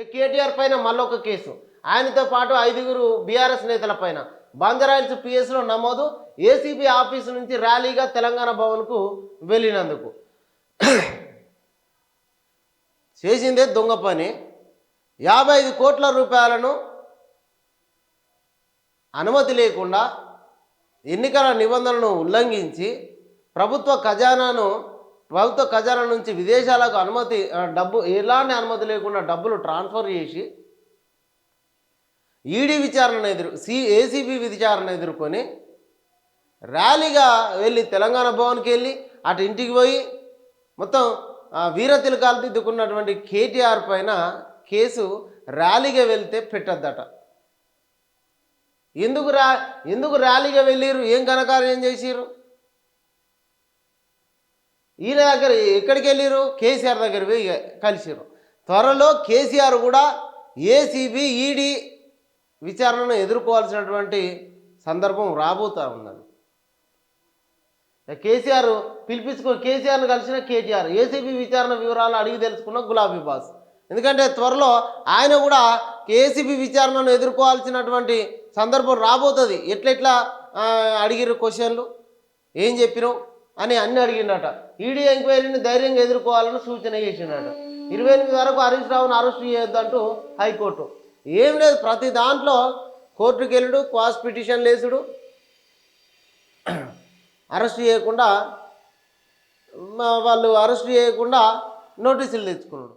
ఈ కేటీఆర్ పైన మళ్ళొక కేసు, ఆయనతో పాటు 5గురు బీఆర్ఎస్ నేతల పైన బంజారాహిల్స్ పిఎస్లో నమోదు. ఏసీబీ ఆఫీసు నుంచి ర్యాలీగా తెలంగాణ భవన్కు వెళ్ళినందుకు చేసిందే దొంగ పని. 55 కోట్ల రూపాయలను అనుమతి లేకుండా ఎన్నికల నిబంధనలను ఉల్లంఘించి ప్రభుత్వ ఖజానా నుంచి విదేశాలకు ఎలాంటి అనుమతి లేకుండా డబ్బులు ట్రాన్స్ఫర్ చేసి ఈడీ ఏసీబీ విచారణ ఎదుర్కొని ర్యాలీగా వెళ్ళి తెలంగాణ భవన్కి వెళ్ళి అటు ఇంటికి పోయి మొత్తం వీరతిలకాలు దిద్దుకున్నటువంటి కేటీఆర్ పైన కేసు ర్యాలీగా వెళ్తే పెట్టద్దట. ఎందుకు ర్యాలీగా వెళ్ళిరు? ఏం ఘనకార్యం చేసిరు? ఈయన దగ్గర ఎక్కడికి వెళ్ళిరు? కేసీఆర్ దగ్గర పోయి కలిసిరు. త్వరలో కేసీఆర్ కూడా ఏసీబీ ఈడీ విచారణను ఎదుర్కోవాల్సినటువంటి సందర్భం రాబోతూ ఉన్నది. కేసీఆర్ కేసీఆర్ను కలిసిన కేటీఆర్ ఏసీబీ విచారణ వివరాలు అడిగి తెలుసుకున్న గులాబీ బాస్. ఎందుకంటే త్వరలో ఆయన కూడా ఏసీబీ విచారణను ఎదుర్కోవాల్సినటువంటి సందర్భం రాబోతుంది. ఎట్లెట్లా అడిగిరు క్వశ్చన్లు, ఏం చెప్పినావు అని అన్నీ అడిగిండట. ఈడీ ఎంక్వైరీని ధైర్యంగా ఎదుర్కోవాలని సూచన చేసిండట. 28 వరకు హరీష్ రావును అరెస్ట్ చేయొద్దంటూ హైకోర్టు. ఏం లేదు, ప్రతి దాంట్లో కోర్టుకు వెళ్ళుడు, క్వాస్ పిటిషన్ లేసుడు, అరెస్ట్ చేయకుండా నోటీసులు తెచ్చుకున్నాడు.